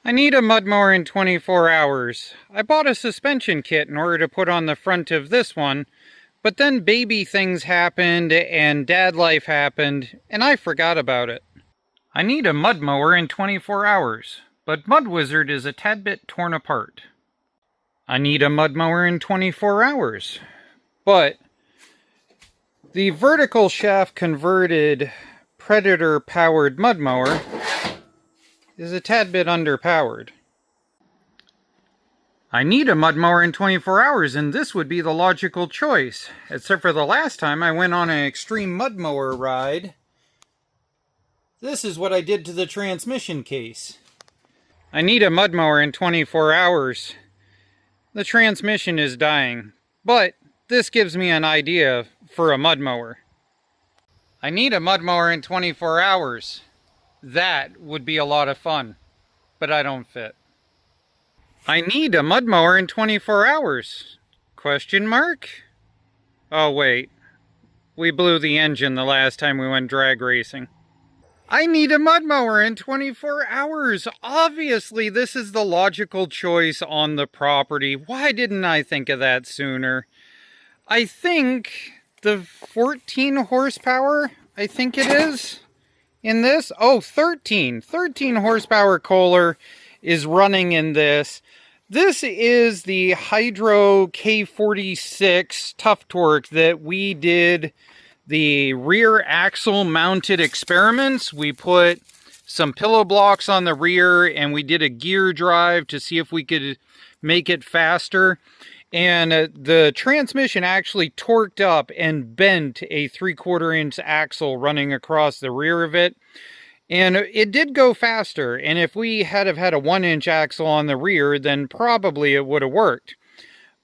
I need a mud mower in 24 hours. I bought a suspension kit in order to put on the front of this one, but then baby things happened and dad life happened, and I forgot about it. I need a mud mower in 24 hours, but Mud Wizard is a tad bit torn apart. I need a mud mower in 24 hours, but the vertical shaft converted Predator powered mud mower is a tad bit underpowered. I need a mud mower in 24 hours, and this would be the logical choice. Except for the last time I went on an extreme mud mower ride. This is what I did to the transmission case. I need a mud mower in 24 hours. The transmission is dying, but this gives me an idea for a mud mower. I need a mud mower in 24 hours. That would be a lot of fun, but I don't fit. I need a mud mower in 24 hours. Question mark? Oh wait, we blew the engine the last time we went drag racing. I need a mud mower in 24 hours. Obviously, this is the logical choice on the property. Why didn't I think of that sooner? I think the 14 horsepower, I think it is, in this. Oh, 13 horsepower Kohler is running in this. This is the Hydro K46 Tuff Torq that we did the rear axle mounted experiments. We put some pillow blocks on the rear and we did a gear drive to see if we could make it faster. And the transmission actually torqued up and bent a 3/4 inch axle running across the rear of it. And it did go faster. And if we had have had a 1-inch axle on the rear, then probably it would have worked.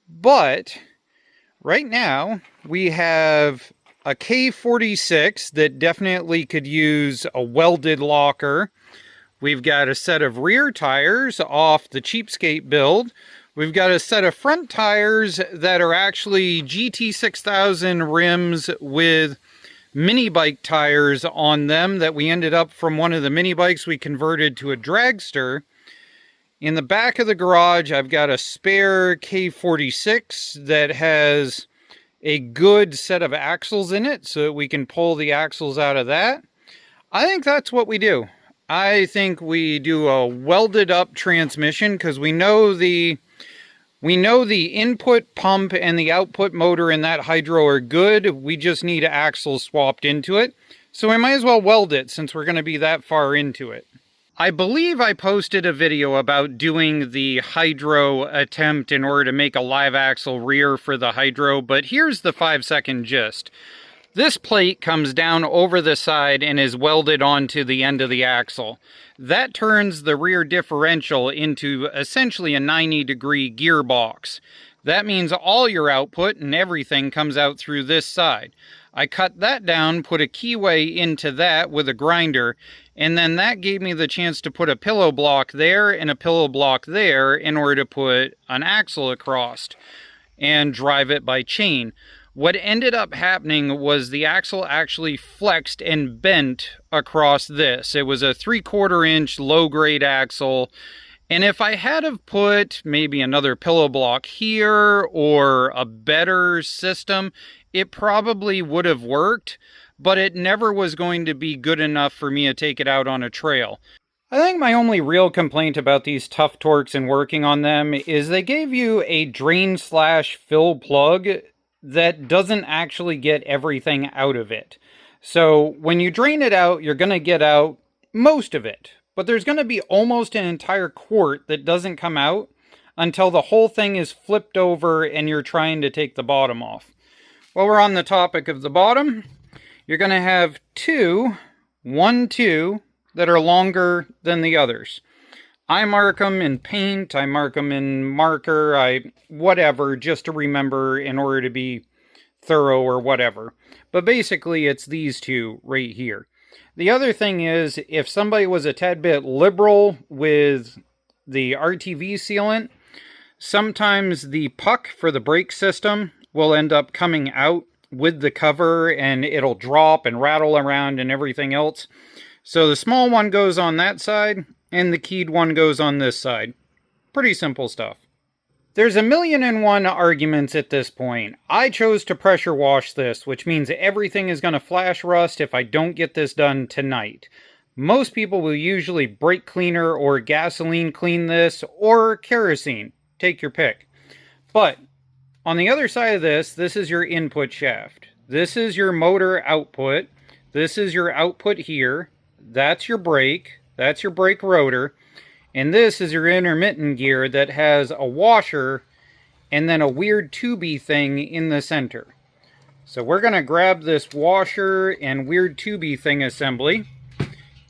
But right now we have a K46 that definitely could use a welded locker. We've got a set of rear tires off the cheapskate build. We've got a set of front tires that are actually GT6000 rims with mini bike tires on them that we ended up from one of the mini bikes we converted to a dragster. In the back of the garage, I've got a spare K46 that has a good set of axles in it so that we can pull the axles out of that. I think that's what we do. I think we do a welded up transmission because we know the input pump and the output motor in that hydro are good. We just need axles swapped into it. So we might as well weld it since we're going to be that far into it. I believe I posted a video about doing the hydro attempt in order to make a live axle rear for the hydro, but here's the 5-second gist. This plate comes down over the side and is welded onto the end of the axle. That turns the rear differential into essentially a 90-degree gearbox. That means all your output and everything comes out through this side. I cut that down, put a keyway into that with a grinder, and then that gave me the chance to put a pillow block there and a pillow block there in order to put an axle across and drive it by chain. What ended up happening was the axle actually flexed and bent across this. It was a 3/4 inch low-grade axle. And if I had have put maybe another pillow block here or a better system, it probably would have worked, but it never was going to be good enough for me to take it out on a trail. I think my only real complaint about these Tuff Torqs and working on them is they gave you a drain/fill plug that doesn't actually get everything out of it. So when you drain it out, you're going to get out most of it. But there's going to be almost an entire quart that doesn't come out until the whole thing is flipped over and you're trying to take the bottom off. While we're on the topic of the bottom, you're going to have two that are longer than the others. I mark them in paint, I mark them in marker, whatever, just to remember in order to be thorough or whatever. But basically it's these two right here. The other thing is, if somebody was a tad bit liberal with the RTV sealant, sometimes the puck for the brake system will end up coming out with the cover and it'll drop and rattle around and everything else. So the small one goes on that side and the keyed one goes on this side. Pretty simple stuff. There's 1,000,001 arguments at this point. I chose to pressure wash this, which means everything is going to flash rust if I don't get this done tonight. Most people will usually brake cleaner or gasoline clean this, or kerosene. Take your pick. But on the other side of this is your input shaft. This is your motor output. This is your output here. That's your brake. That's your brake rotor. And this is your intermittent gear that has a washer and then a weird tubey thing in the center. So we're going to grab this washer and weird tubey thing assembly,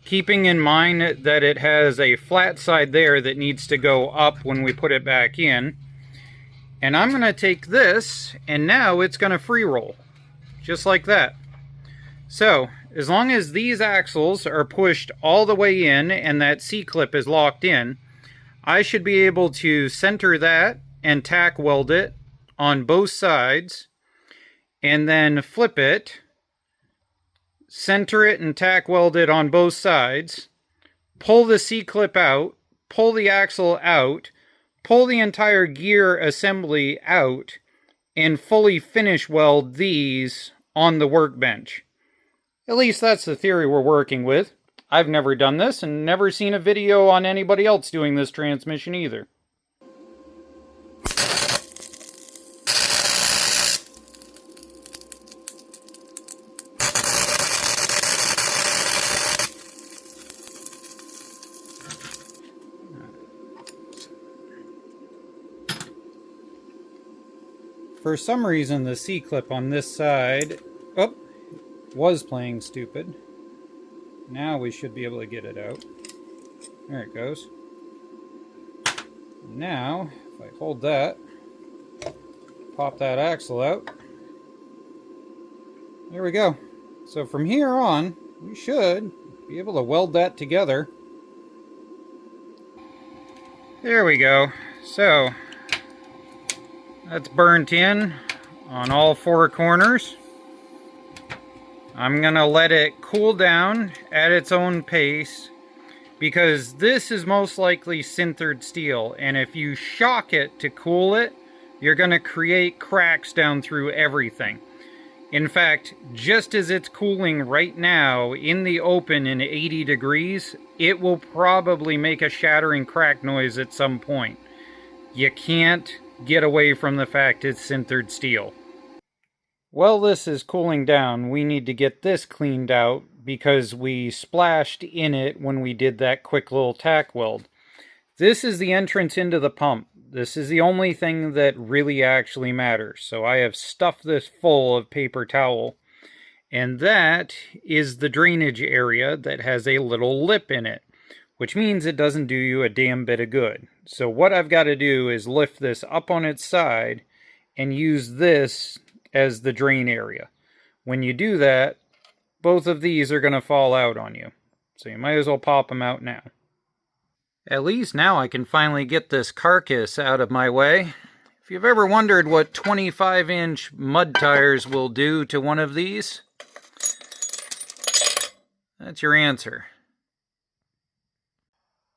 keeping in mind that it has a flat side there that needs to go up when we put it back in. And I'm going to take this, and now it's going to free roll, just like that. So, as long as these axles are pushed all the way in and that C-clip is locked in, I should be able to center that and tack weld it on both sides, and then flip it, center it and tack weld it on both sides, pull the C-clip out, pull the axle out, pull the entire gear assembly out, and fully finish weld these on the workbench. At least that's the theory we're working with. I've never done this and never seen a video on anybody else doing this transmission either. For some reason, the C-clip on this side, was playing stupid. Now we should be able to get it out. There it goes. Now, if I hold that, pop that axle out, there we go. So from here on, we should be able to weld that together. There we go. So, that's burnt in on all four corners. I'm going to let it cool down at its own pace, because this is most likely sintered steel, and if you shock it to cool it, you're going to create cracks down through everything. In fact, just as it's cooling right now in the open in 80 degrees, it will probably make a shattering crack noise at some point. You can't get away from the fact it's sintered steel. While this is cooling down, we need to get this cleaned out because we splashed in it when we did that quick little tack weld. This is the entrance into the pump. This is the only thing that really actually matters. So I have stuffed this full of paper towel. And that is the drainage area that has a little lip in it, which means it doesn't do you a damn bit of good. So what I've got to do is lift this up on its side and use this as the drain area. When you do that, both of these are going to fall out on you. So you might as well pop them out now. At least now I can finally get this carcass out of my way. If you've ever wondered what 25-inch mud tires will do to one of these, that's your answer.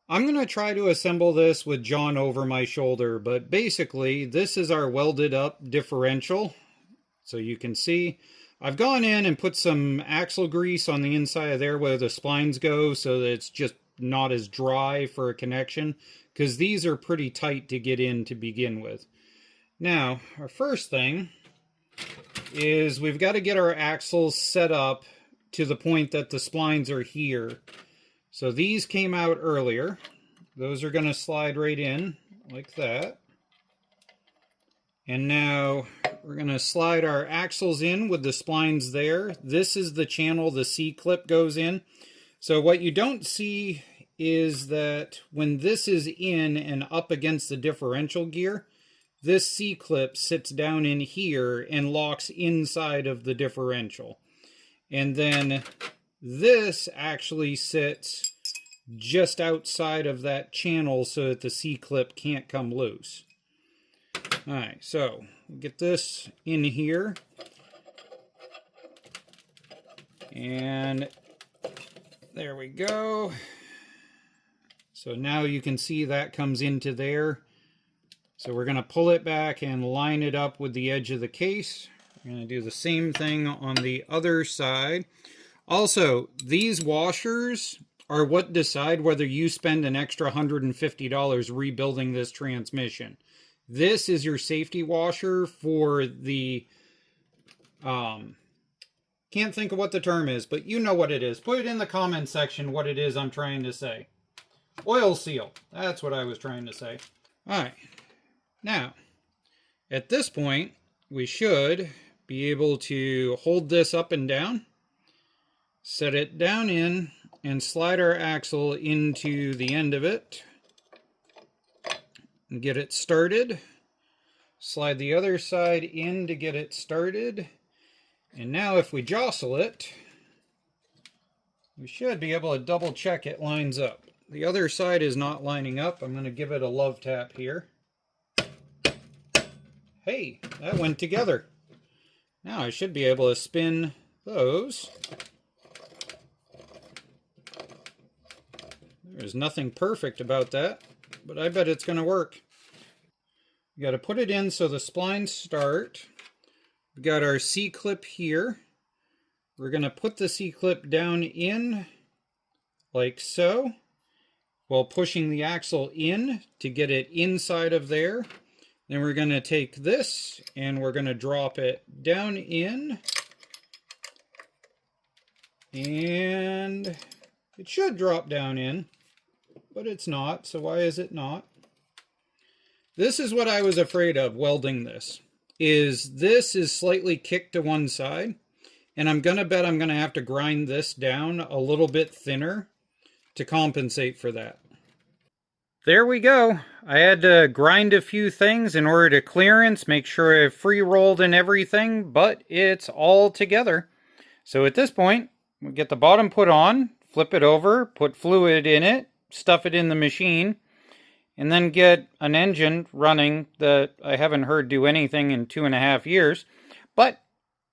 I'm going to try to assemble this with John over my shoulder, but basically this is our welded up differential. So you can see I've gone in and put some axle grease on the inside of there where the splines go so that it's just not as dry for a connection, because these are pretty tight to get in to begin with. Now, our first thing is we've got to get our axles set up to the point that the splines are here. So these came out earlier. Those are going to slide right in like that. And now we're going to slide our axles in with the splines there. This is the channel the C-clip goes in. So what you don't see is that when this is in and up against the differential gear, this C-clip sits down in here and locks inside of the differential. And then this actually sits just outside of that channel so that the C-clip can't come loose. Alright, so get this in here. And there we go. So now you can see that comes into there. So we're going to pull it back and line it up with the edge of the case. We're going to do the same thing on the other side. Also, these washers are what decide whether you spend an extra $150 rebuilding this transmission. This is your safety washer for the, can't think of what the term is, but you know what it is. Put it in the comment section what it is I'm trying to say. Oil seal. That's what I was trying to say. All right. Now, at this point, we should be able to hold this up and down, set it down in, and slide our axle into the end of it and get it started. Slide the other side in to get it started. And now if we jostle it, we should be able to double check it lines up. The other side is not lining up. I'm going to give it a love tap here. Hey, that went together. Now I should be able to spin those. There's nothing perfect about that, but I bet it's going to work. You got to put it in so the splines start. We got our C-clip here. We're going to put the C-clip down in like so, while pushing the axle in to get it inside of there. Then we're going to take this and we're going to drop it down in. And it should drop down in, but it's not. So why is it not? This is what I was afraid of welding this. This is slightly kicked to one side. And I'm going to bet I'm going to have to grind this down a little bit thinner to compensate for that. There we go. I had to grind a few things in order to clearance, make sure I free rolled and everything, but it's all together. So at this point, we get the bottom put on, flip it over, put fluid in it, stuff it in the machine, and then get an engine running that I haven't heard do anything in 2.5 years, but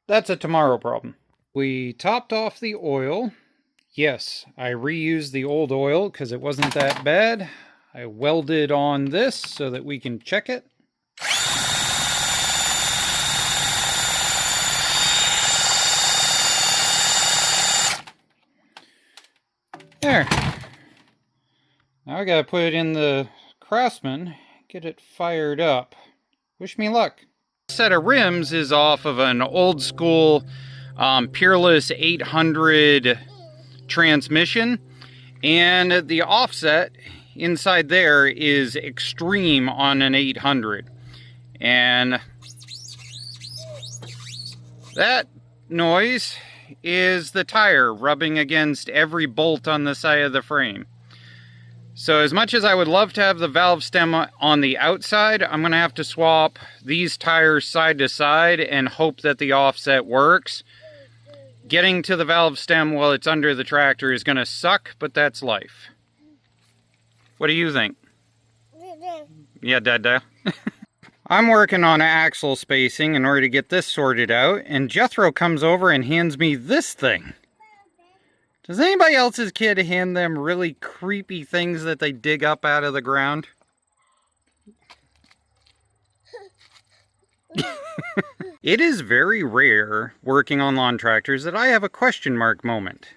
that's a tomorrow problem. We topped off the oil. Yes, I reused the old oil because it wasn't that bad. I welded on this so that we can check it. There. Now I gotta put it in the Craftsman, get it fired up. Wish me luck. Set of rims is off of an old school Peerless 800 transmission, and the offset inside there is extreme on an 800, and that noise is the tire rubbing against every bolt on the side of the frame. So as much as I would love to have the valve stem on the outside, I'm going to have to swap these tires side to side and hope that the offset works. Getting to the valve stem while it's under the tractor is going to suck, but that's life. What do you think? Yeah, Dada. I'm working on axle spacing in order to get this sorted out, and Jethro comes over and hands me this thing. Does anybody else's kid hand them really creepy things that they dig up out of the ground? It is very rare working on lawn tractors that I have a question mark moment.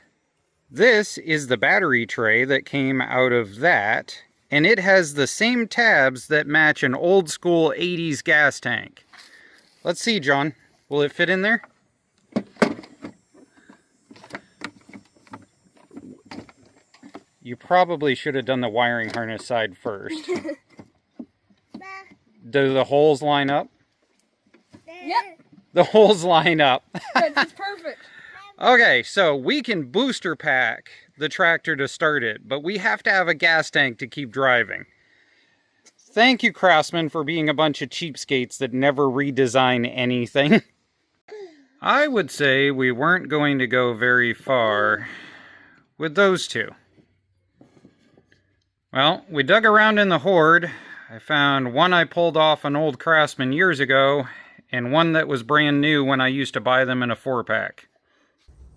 This is the battery tray that came out of that, and it has the same tabs that match an old school 80s gas tank. Let's see, John. Will it fit in there? You probably should have done the wiring harness side first. Do the holes line up? Yep. The holes line up. It's perfect. Okay, so we can booster pack the tractor to start it, but we have to have a gas tank to keep driving. Thank you, Craftsman, for being a bunch of cheapskates that never redesign anything. I would say we weren't going to go very far with those two. Well, we dug around in the hoard. I found one I pulled off an old Craftsman years ago, and one that was brand new when I used to buy them in a 4-pack.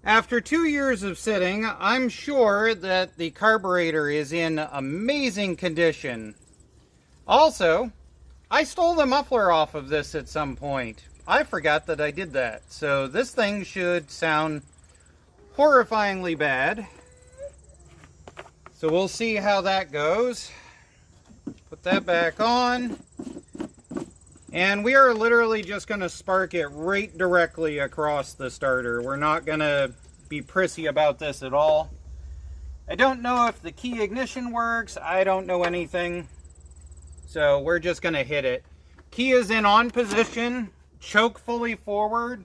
After 2 years of sitting, I'm sure that the carburetor is in amazing condition. Also, I stole the muffler off of this at some point. I forgot that I did that. So this thing should sound horrifyingly bad. So we'll see how that goes. Put that back on. And we are literally just going to spark it right directly across the starter. We're not going to be prissy about this at all. I don't know if the key ignition works. I don't know anything. So we're just going to hit it. Key is in on position. Choke fully forward.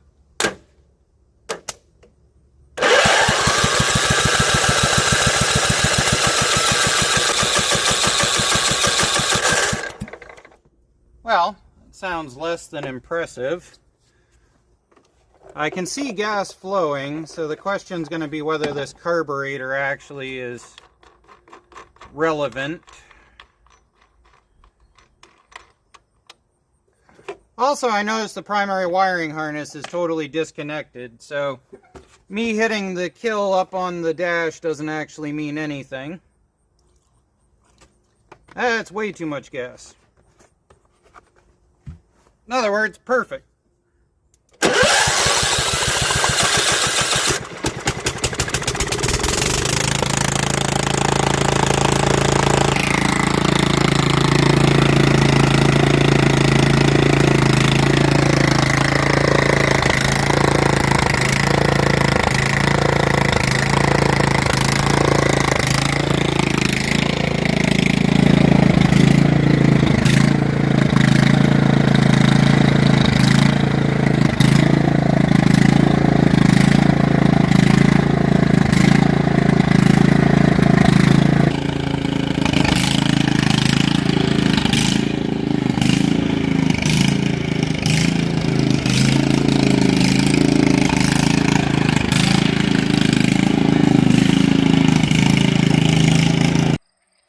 Well, sounds less than impressive. I can see gas flowing, so the question's going to be whether this carburetor actually is relevant. Also, I noticed the primary wiring harness is totally disconnected, so me hitting the kill up on the dash doesn't actually mean anything. That's way too much gas. In other words, perfect.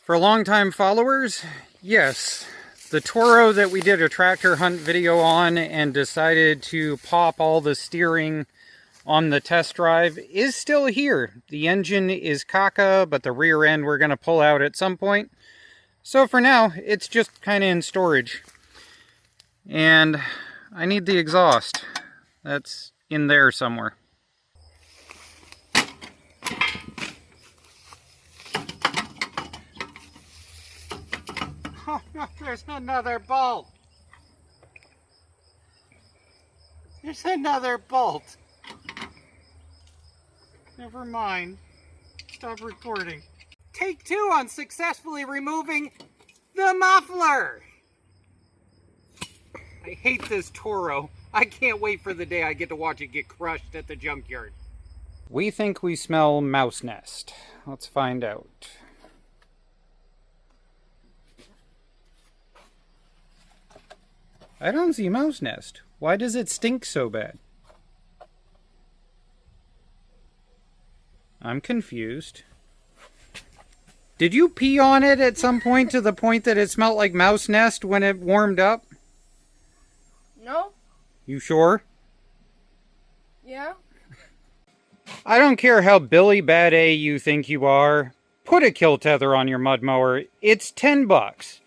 For longtime followers, yes, the Toro that we did a tractor hunt video on and decided to pop all the steering on the test drive is still here. The engine is caca, but the rear end we're going to pull out at some point. So for now, it's just kind of in storage. And I need the exhaust. That's in there somewhere. Oh, no, there's another bolt. There's another bolt. Never mind. Stop recording. Take 2 on successfully removing the muffler. I hate this Toro. I can't wait for the day I get to watch it get crushed at the junkyard. We think we smell mouse nest. Let's find out. I don't see mouse nest. Why does it stink so bad? I'm confused. Did you pee on it at some point to the point that it smelled like mouse nest when it warmed up? No? You sure? Yeah? I don't care how Billy Bad A you think you are. Put a kill tether on your mud mower. It's $10.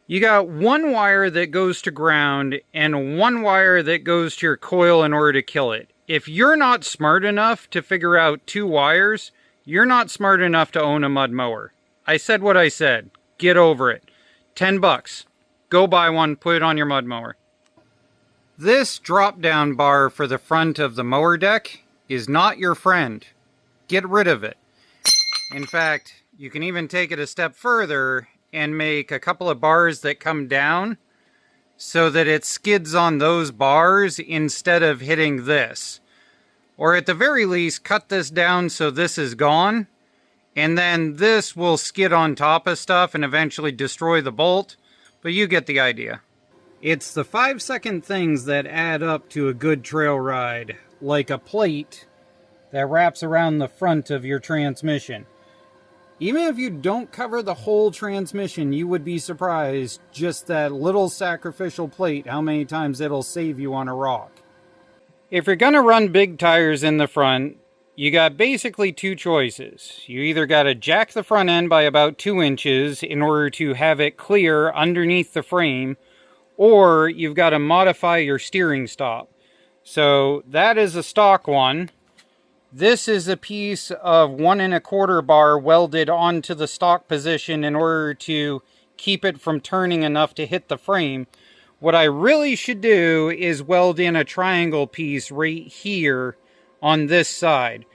You got 1 wire that goes to ground and 1 wire that goes to your coil in order to kill it. If you're not smart enough to figure out 2 wires, you're not smart enough to own a mud mower. I said what I said. Get over it. $10. Go buy one, put it on your mud mower. This drop-down bar for the front of the mower deck is not your friend. Get rid of it. In fact, you can even take it a step further and make a couple of bars that come down so that it skids on those bars instead of hitting this. Or at the very least, cut this down so this is gone, and then this will skid on top of stuff and eventually destroy the bolt, but you get the idea. It's the 5-second things that add up to a good trail ride, like a plate that wraps around the front of your transmission. Even if you don't cover the whole transmission, you would be surprised just that little sacrificial plate, how many times it'll save you on a rock. If you're going to run big tires in the front, you got basically two choices. You either got to jack the front end by about 2 inches in order to have it clear underneath the frame, or you've got to modify your steering stop. So that is a stock one. This is a piece of 1 1/4 bar welded onto the stock position in order to keep it from turning enough to hit the frame. What I really should do is weld in a triangle piece right here on this side.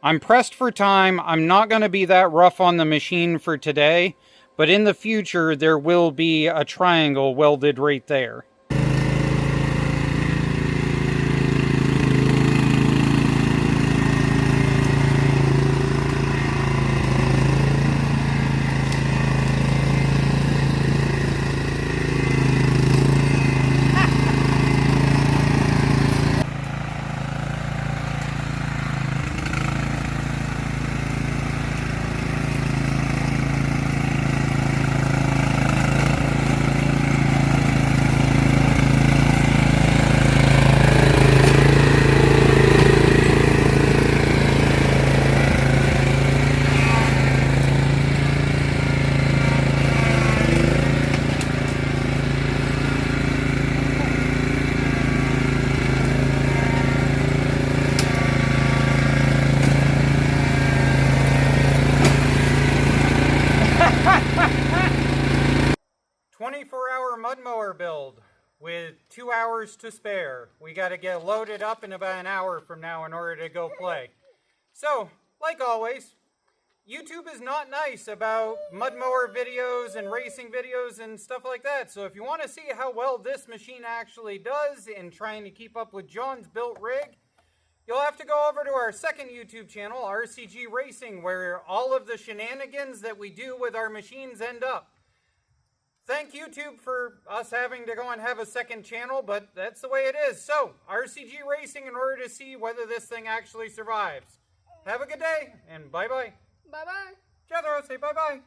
I'm pressed for time. I'm not going to be that rough on the machine for today, but in the future there will be a triangle welded right there. Mudmower build with 2 hours to spare. We got to get loaded up in about an hour from now in order to go play. So, like always, YouTube is not nice about mudmower videos and racing videos and stuff like that. So if you want to see how well this machine actually does in trying to keep up with John's built rig, you'll have to go over to our second YouTube channel, RCG Racing, where all of the shenanigans that we do with our machines end up. Thank YouTube for us having to go and have a second channel, but that's the way it is. So, RCG Racing in order to see whether this thing actually survives. Have a good day, and bye-bye. Bye-bye. Jethro, say bye-bye.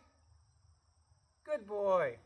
Good boy.